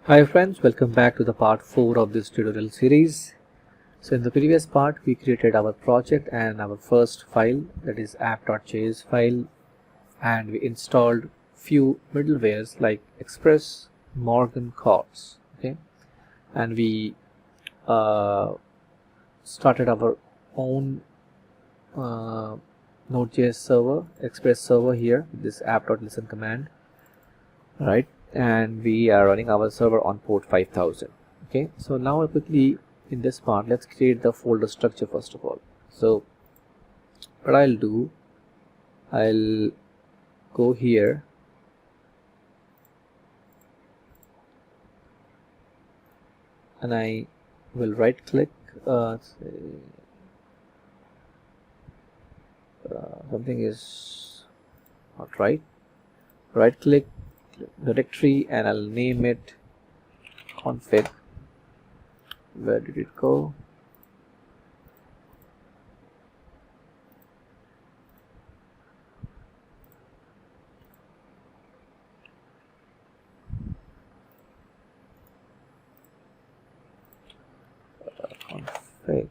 Hi friends, welcome back to the part 4 of this tutorial series. So in the previous part we created our project and our first file, that is app.js file, and we installed few middlewares like Express, Morgan, Chords, okay, and we started our own Node.js server, Express server here with this app.listen command, right? And we are running our server on port 5000. Okay, so now quickly in this part let's create the folder structure first of all. So what I'll do, I'll go here and I will right click something is not right. Right click directory and I'll name it config. Where did it go? Config.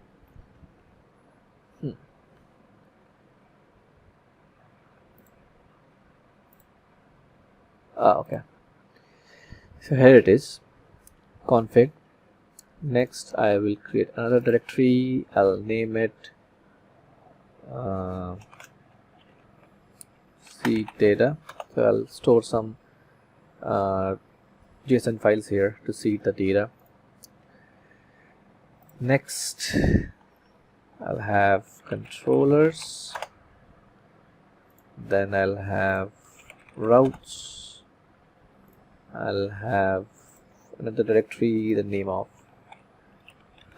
Okay, so here it is, config. Next I will create another directory. I'll name it seed data. So I'll store some JSON files here to seed the data. Next I'll have controllers, then I'll have routes, I'll have another directory, the name of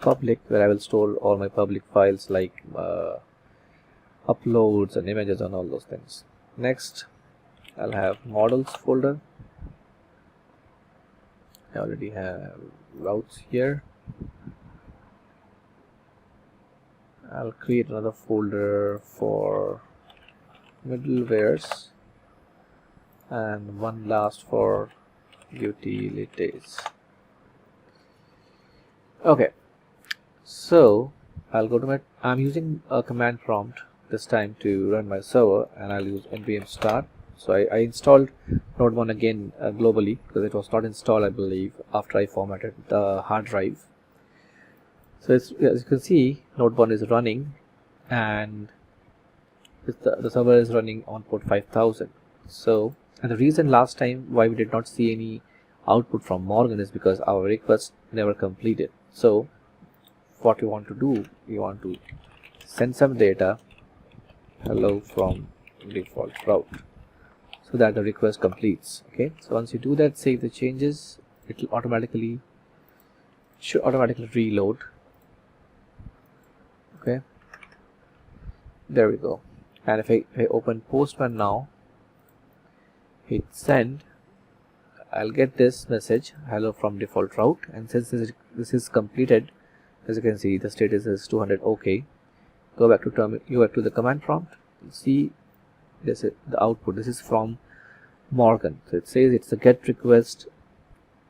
public, where I will store all my public files like uploads and images and all those things. Next I'll have models folder. I already have routes here. I'll create another folder for middlewares and one last for utilities. Okay, so I'll go to my, I'm using a command prompt this time to run my server, and I'll use npm start. So I installed Node 1 again globally because it was not installed, I believe, after I formatted the hard drive. So it's, as you can see, Node 1 is running and the server is running on port 5000. So, and the reason last time why we did not see any output from Morgan is because our request never completed. So what you want to do, you want to send some data, hello from default route, so that the request completes. Okay, so once you do that, save the changes, it will should automatically reload. Okay, there we go. And if I open Postman now, hit send, I'll get this message, hello from default route. And since this is completed, as you can see, the status is 200. Okay, go back to the command prompt. See, this is the output. This is from Morgan. So it says it's a get request,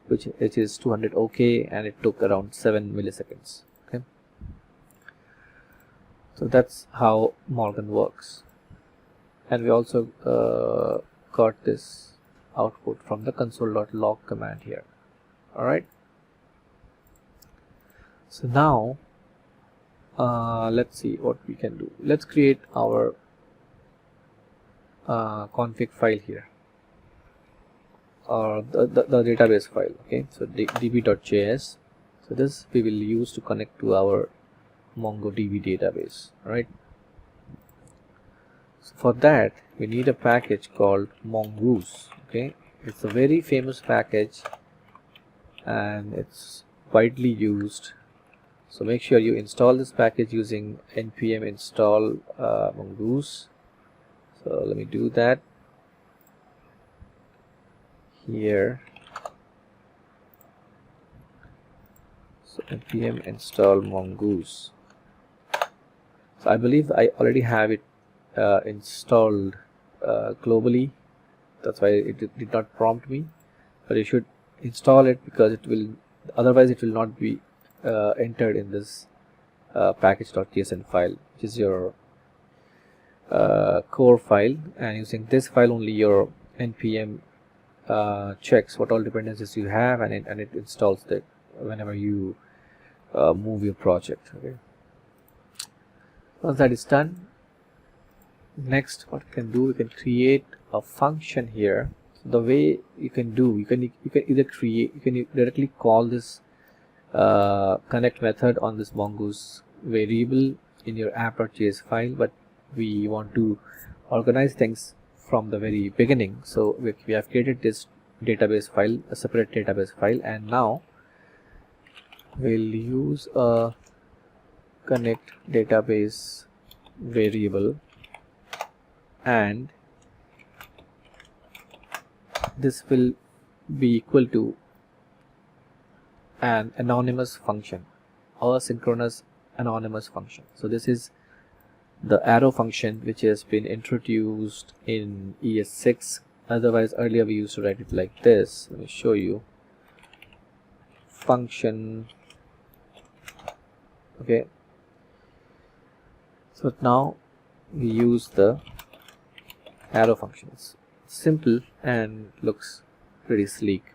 which is 200 OK, and it took around 7 milliseconds. Okay, so that's how Morgan works. And we also got this output from the console.log command here. All right, so now let's see what we can do. Let's create our config file here, or the database file. Okay, so db.js. so this we will use to connect to our MongoDB database. All right, so for that we need a package called mongoose. Okay, it's a very famous package and it's widely used. So make sure you install this package using npm install mongoose. So let me do that here. So npm install mongoose. So I believe I already have it installed globally. That's why it did not prompt me, but you should install it, because it will, otherwise it will not be entered in this package.tsn file, which is your core file, and using this file only your npm checks what all dependencies you have, and it installs that whenever you move your project. Okay, once that is done, next what we can do, we can create a function here. So the way you can do, you can either create, you can directly call this connect method on this mongoose variable in your app.js file, but we want to organize things from the very beginning. So we have created this database file, a separate database file, and now we'll use a connect database variable, and this will be equal to an anonymous function, or synchronous anonymous function. So this is the arrow function which has been introduced in ES6. Otherwise earlier we used to write it like this. Let me show you. Function. Okay, so now we use the arrow functions. Simple and looks pretty sleek.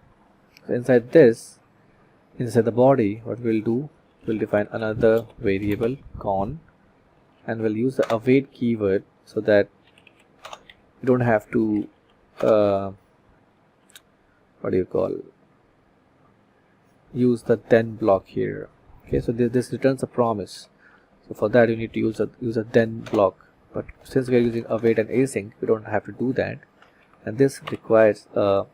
So inside this, inside the body, what we'll do, we'll define another variable con, and we'll use the await keyword so that you don't have to use the then block here. Okay, so this returns a promise, so for that you need to use a then block, but since we are using await and async, we don't have to do that, and this requires a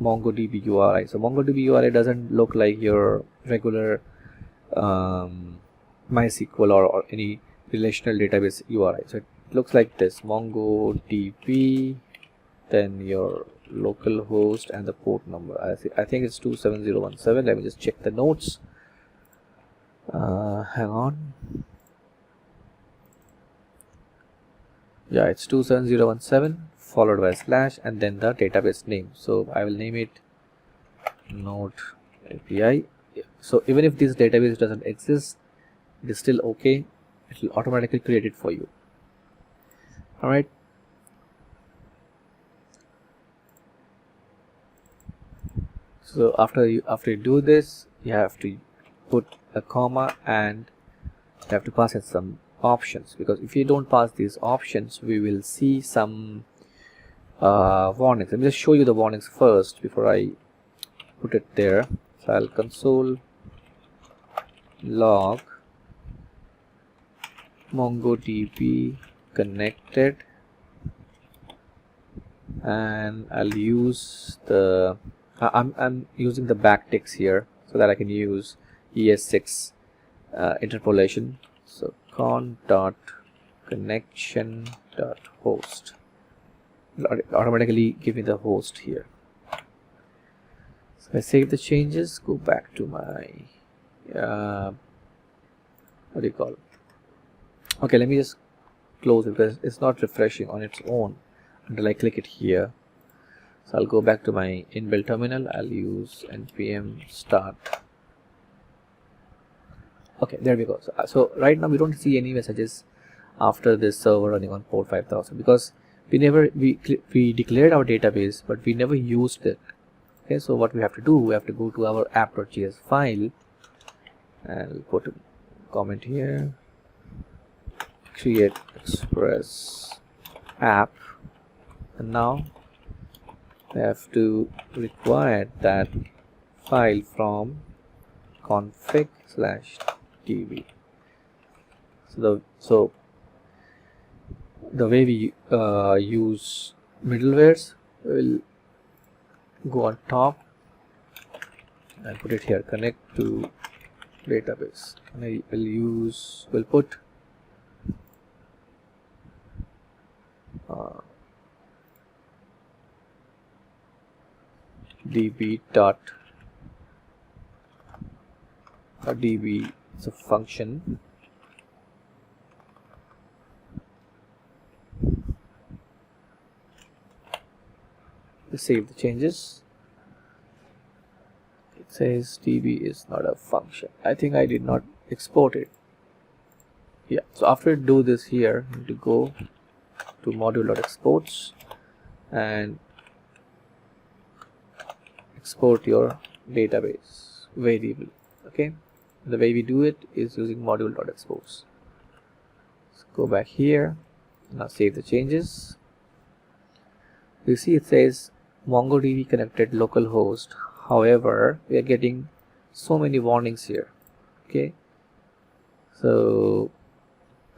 MongoDB URI. So MongoDB URI doesn't look like your regular MySQL or any relational database URI. So it looks like this: MongoDB, then your local host and the port number. I think it's 27017. Let me just check the notes. Hang on. Yeah, it's 27017 followed by slash and then the database name. So I will name it Node API. So even if this database doesn't exist, it is still okay. It will automatically create it for you. All right. So after you do this, you have to put a comma and you have to pass in some options, because if you don't pass these options, we will see some warnings. Let me just show you the warnings first before I put it there. So I'll console log MongoDB connected, and I'll use the I'm using the backticks here so that I can use ES6 interpolation. So con.connection.host will automatically give me the host here. So I save the changes, go back to my okay, let me just close it because it's not refreshing on its own until I click it here. So I'll go back to my inbuilt terminal. I'll use npm start. Okay, there we go. So right now we don't see any messages after this server running on port 5000, because we declared our database, but we never used it. Okay, so what we have to do, we have to go to our app.js file and put a comment here, create express app, and now we have to require that file from config/db. So the way we use middlewares, we'll go on top and put it here, connect to database, and we'll put db is a function. Save the changes. It says db is not a function. I think I did not export it. Yeah, so after do this here, you need to go to module.exports and export your database variable. Okay, the way we do it is using module.exports. So go back here, now save the changes. You see it says MongoDB connected localhost. However, we are getting so many warnings here. Okay, so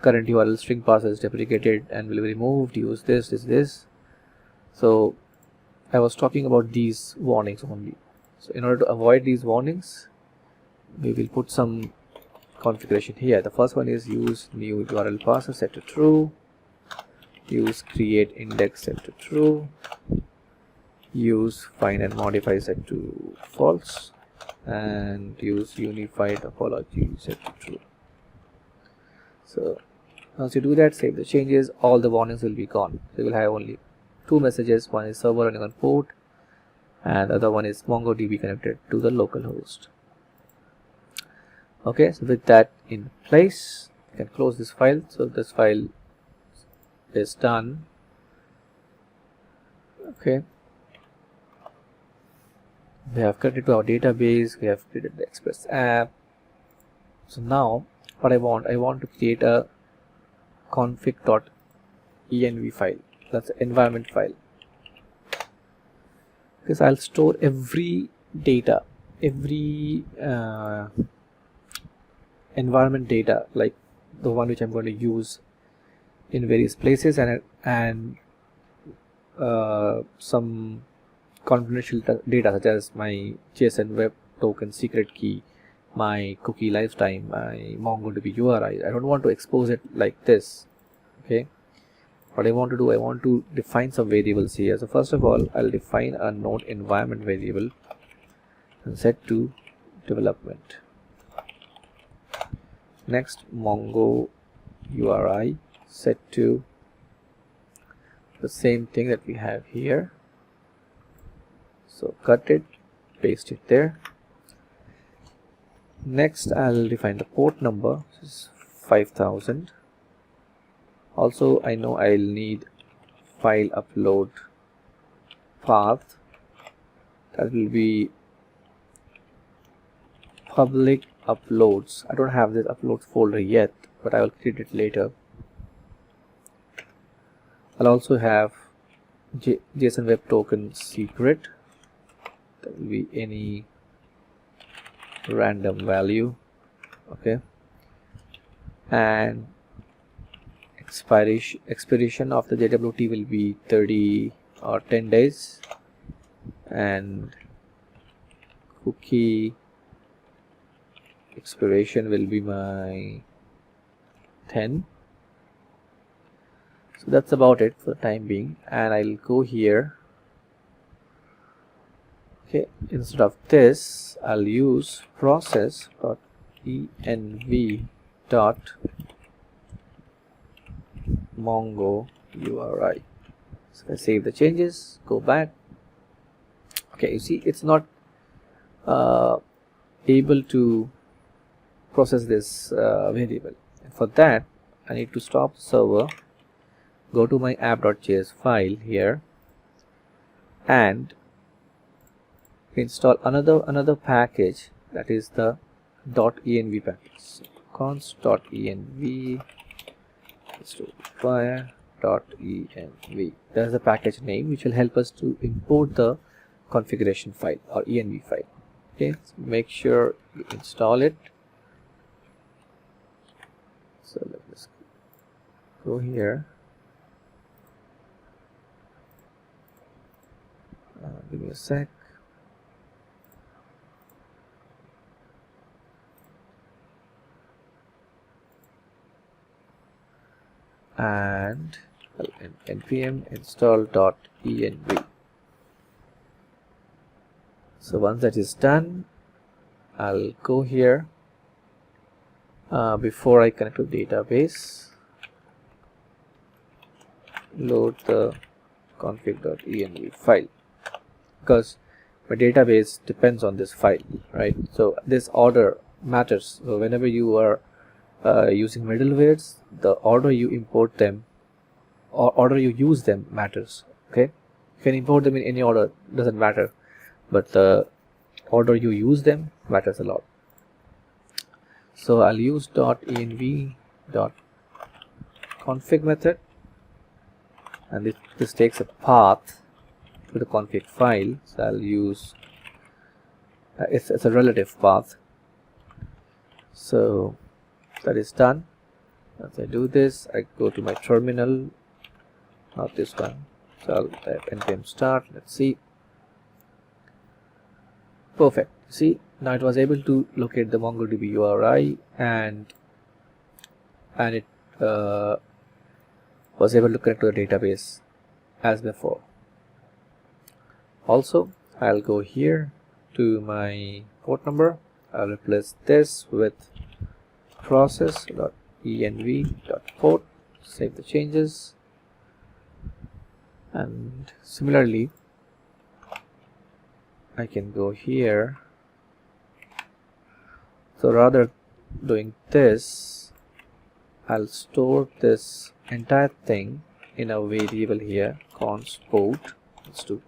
current URL string parser is deprecated and will be removed. Use this. So I was talking about these warnings only. So in order to avoid these warnings, we will put some configuration here. The first one is use new URL parser set to true, use create index set to true, use find and modify set to false, and use unified topology set to true. So once you do that, save the changes, all the warnings will be gone. So you will have only two messages. One is server running on port and the other one is MongoDB connected to the localhost. Okay, so with that in place, you can close this file. So this file is done. Okay, we have connected to our database, we have created the Express app. So now what I want to create a config.env file. That's an environment file, because I'll store every data, every environment data, like the one which I'm going to use in various places, and some confidential data such as my JSON web token secret key, my cookie lifetime, my MongoDB URI. I don't want to expose it like this. Okay, what I want to do, I want to define some variables here. So first of all, I'll define a node environment variable and set to development. Next, Mongo URI set to the same thing that we have here. So cut it, paste it there. Next, I'll define the port number, which is 5000. Also, I know I'll need file upload path. That will be public uploads. I don't have this uploads folder yet, but I will create it later. I'll also have JSON web token secret. That will be any random value. Okay, and expiration of the JWT will be 30 or 10 days, and cookie expiration will be my 10. So that's about it for the time being, and I'll go here. Okay, instead of this, I'll use process.env.mongo URI. So I save the changes, go back. Okay, you see it's not able to process this variable, and for that I need to stop the server, go to my app.js file here, and install another package, that is the .env package. So const.env fire.env. That's the package name which will help us to import the configuration file or env file. Okay, so make sure you install it. So let's go here. Give me a sec. And npm install.env. So once that is done, I'll go here. Before I connect to the database, load the config.env file, because my database depends on this file, right? So this order matters. So whenever you are using middlewares, the order you import them or order you use them matters. Okay, you can import them in any order, doesn't matter, but the order you use them matters a lot. So I'll use .env.config method, and this takes a path to the config file. So I'll use it's a relative path. So that is done. As I do this, I go to my terminal, not this one. So I'll type npm start. Let's see. Perfect. See, now it was able to locate the MongoDB URI, and it was able to connect to the database as before. Also, I'll go here to my port number. I'll replace this with process.env.port, save the changes, and similarly I can go here. So rather doing this, I'll store this entire thing in a variable here, const port. Let's do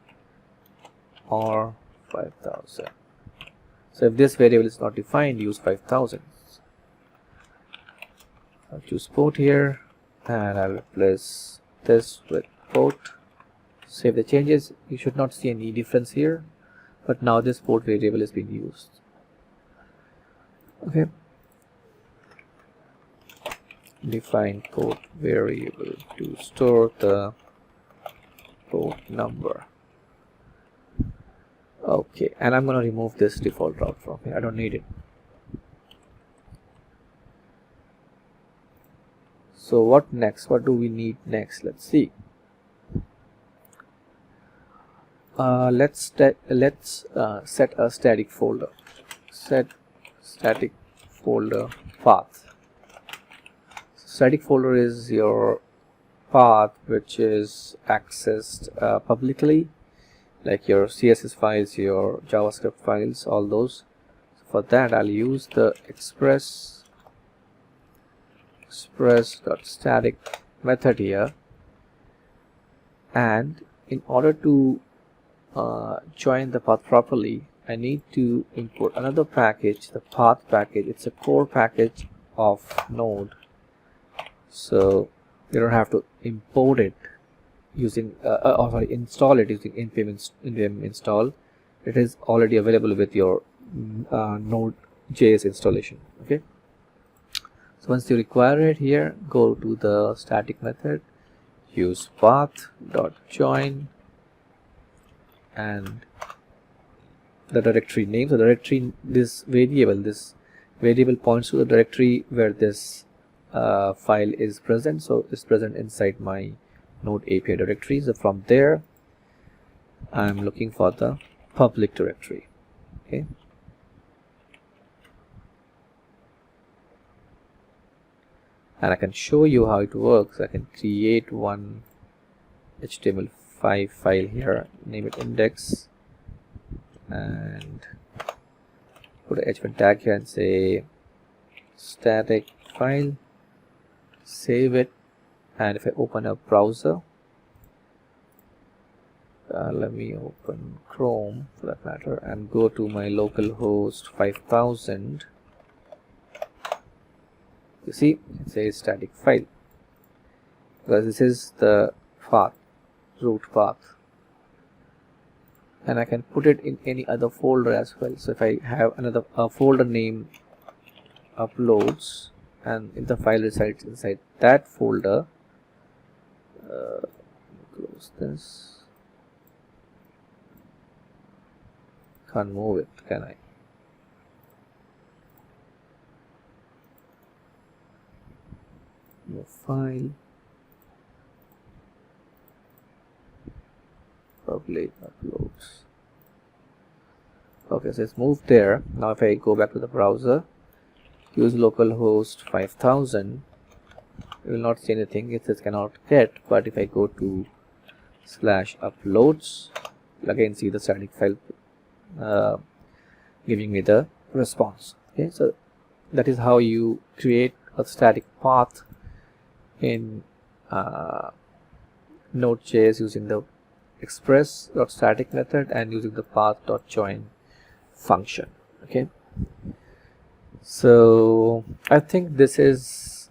R5000. So if this variable is not defined, use 5000. I'll choose port here, and I'll replace this with port. Save the changes. You should not see any difference here, but now this port variable is being used. Okay. Define port variable to store the port number. Okay, and I'm going to remove this default route from here. I don't need it. So what next? What do we need next? Let's see. Let's set a static folder. Set static folder path. Static folder is your path which is accessed publicly, like your CSS files, your JavaScript files, all those. So for that, I'll use the express.static method here, and in order to join the path properly, I need to import another package, the path package. It's a core package of Node, so you don't have to import it using install it using npm install. It is already available with your Node.js installation. Okay, so once you require it here, go to the static method, use path.join, and the directory name. So directory, this variable points to the directory where this file is present. So it's present inside my Node API directory. So from there, I'm looking for the public directory. Okay, and I can show you how it works. I can create one HTML5 file here, name it index, and put a h1 tag here and say static file, save it, and if I open a browser, let me open Chrome for that matter, and go to my localhost 5000. You see, it says static file, because this is the path, root path, and I can put it in any other folder as well. So if I have another folder name uploads, and if the file resides inside that folder, close this. Can't move it, can I? Move file, public uploads. Okay, so it's moved there. Now if I go back to the browser, use localhost 5000, you will not see anything. It says cannot get. But if I go to /uploads, you'll again see the static file giving me the response. Okay, so that is how you create a static path in Node.js using the express.static method and using the path.join function. Okay, so I think this is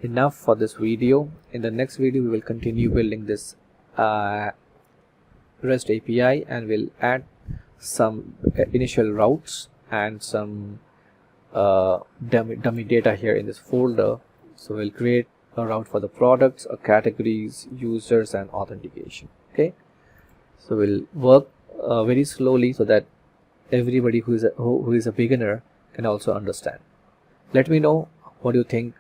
enough for this video. In the next video we will continue building this REST API, and we'll add some initial routes and some dummy data here in this folder. So we'll create a route for the products, categories, users, and authentication. Okay, so we'll work very slowly so that everybody who is a beginner can also understand. Let me know what you think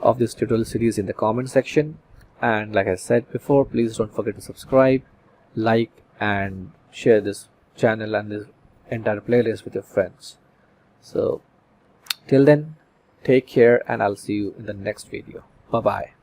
of this tutorial series in the comment section, and like I said before, please don't forget to subscribe, like, and share this channel and this entire playlist with your friends. So till then, take care, and I'll see you in the next video. Bye bye.